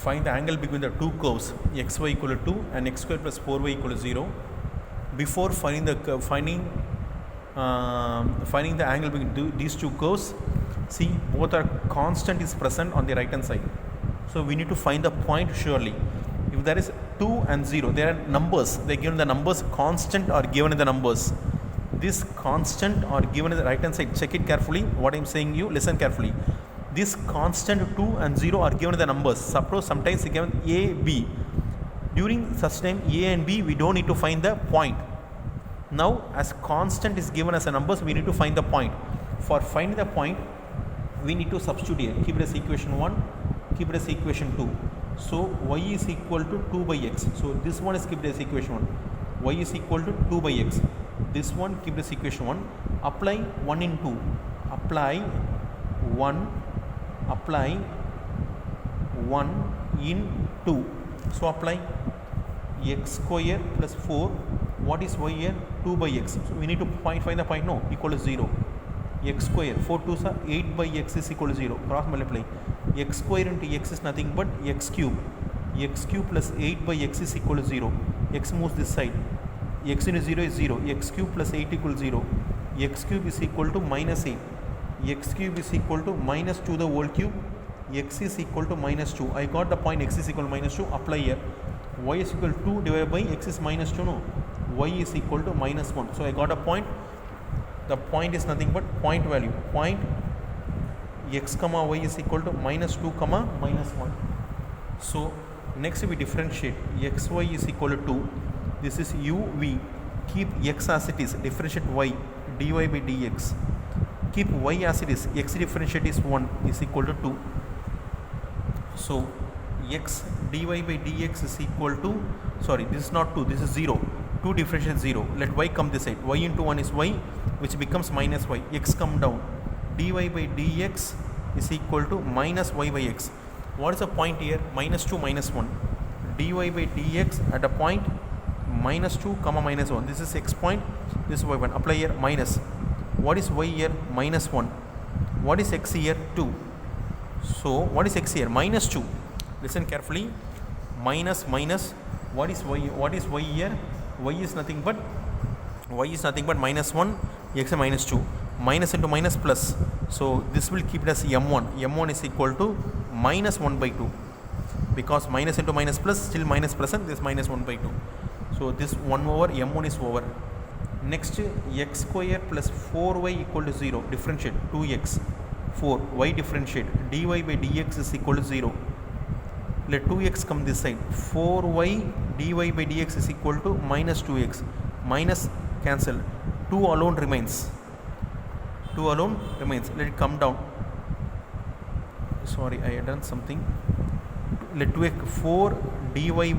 find the angle between the two curves xy equal to 2 and x square plus 4y equal to 0. Before finding the angle between these two curves, see both are constant is present on the right hand side. So we need to find the point surely. If there is 2 and 0, there are numbers, they are given the numbers, constant are given in the numbers. This constant are given in the right hand side. Check it carefully. What I am saying you, listen carefully. This constant 2 and 0 are given in the numbers. Suppose sometimes given a, b. During such time a and b, we don't need to find the point. Now as constant is given as a numbers, we need to find the point. For finding the point, we need to substitute here. Keep it as equation 1, keep it as equation 2. So y is equal to 2 by x. So this one is kept as equation 1. Y is equal to 2 by x. This one keep as equation 1. Apply 1 in 2. Apply 1 in 2. So apply x square plus 4. What is y here? 2 by x. So we need to find the point. No, equal to 0. X square 4 2s are 8 by x is equal to 0. Cross multiply. X square into x is nothing but x cube. X cube plus 8 by x is equal to 0. X moves this side. X into 0 is 0. X cube plus 8 equals 0. X cube is equal to minus 8. X cube is equal to minus 2 the whole cube. X is equal to minus 2. I got the point x is equal to minus 2. Apply here. Y is equal to 2 divided by x is minus 2. No. Y is equal to minus 1. So I got a point. The point is nothing but point value. Point x comma y is equal to minus 2 comma minus 1. So next we differentiate. Xy is equal to 2. This is u v. Keep x as it is. Differentiate y dy by dx. Keep y as it is. X differentiate is 1 is equal to 2. So x dy by dx is equal to, sorry, this is not 2, this is 0. 2 differentiate 0. Let y come this side. Y into 1 is y, which becomes minus y. X come down. Dy by dx is equal to minus y by x. What is the point here? Minus 2 minus 1. Dy by dx at a point minus 2 comma minus 1. This is x point, this is y1. Apply here minus. What is y here? Minus 1. What is x here? 2. So what is x here? Minus 2. Listen carefully. Minus minus. What is y? What is y here? Y is nothing but minus 1, x minus 2. Minus into minus plus. So this will keep it as m1. M1 is equal to minus 1 by 2. Because minus into minus plus, still minus present, this minus 1 by 2. So this 1 over m1 is over. Next, x square plus 4y equal to 0. Differentiate 2x, 4, y differentiate. Dy by dx is equal to 0. Let 2x come this side. 4y dy by dx is equal to minus 2x. Minus cancel. 2 alone remains. 2 alone remains. Let it come down. Sorry, I had done something. Let 2x 4 dy by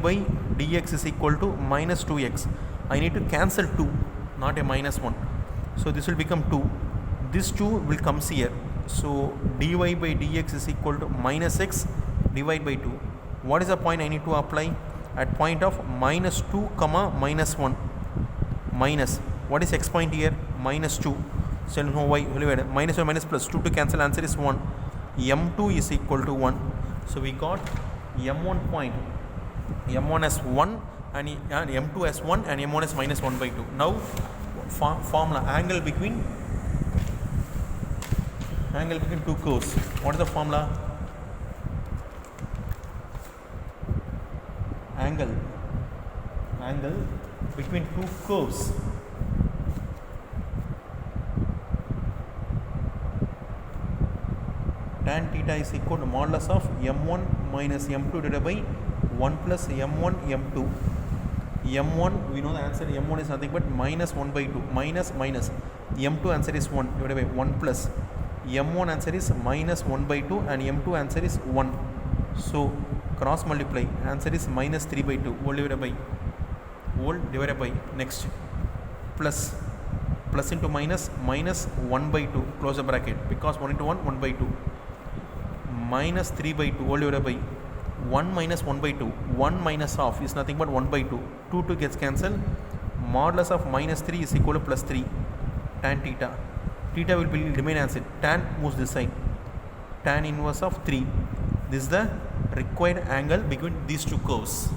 dx is equal to minus 2x. I need to cancel 2, not a minus 1. So this will become 2. This 2 will come here. So dy by dx is equal to minus x divided by 2. What is the point I need to apply? At point of minus 2 comma minus 1. Minus. What is x point here? Minus 2. So no y. Minus or minus plus 2 to cancel. Answer is 1. M2 is equal to 1. So we got M1 point. M1 as 1 and M2 as 1 and M1 as minus 1 by 2. Now formula angle between two curves. What is the formula? Angle between two curves. Tan theta is equal to modulus of m1 minus m2 divided by 1 plus m1 m2. M1, we know the answer. M1 is nothing but minus 1 by 2. Minus minus. M2 answer is 1 divided by 1 plus. M1 answer is minus 1 by 2 and M2 answer is 1. So cross multiply. Answer is minus 3 by 2. Whole divided by next plus into minus 1 by 2. Close the bracket because 1 into 1 by 2. Minus 3 by 2 whole divided by 1 minus 1 by 2. 1 minus half is nothing but 1 by 2. 2 gets cancelled. Modulus of minus 3 is equal to plus 3. Tan theta. Theta will remain as it. Tan moves this side. Tan inverse of 3. This is the required angle between these two curves.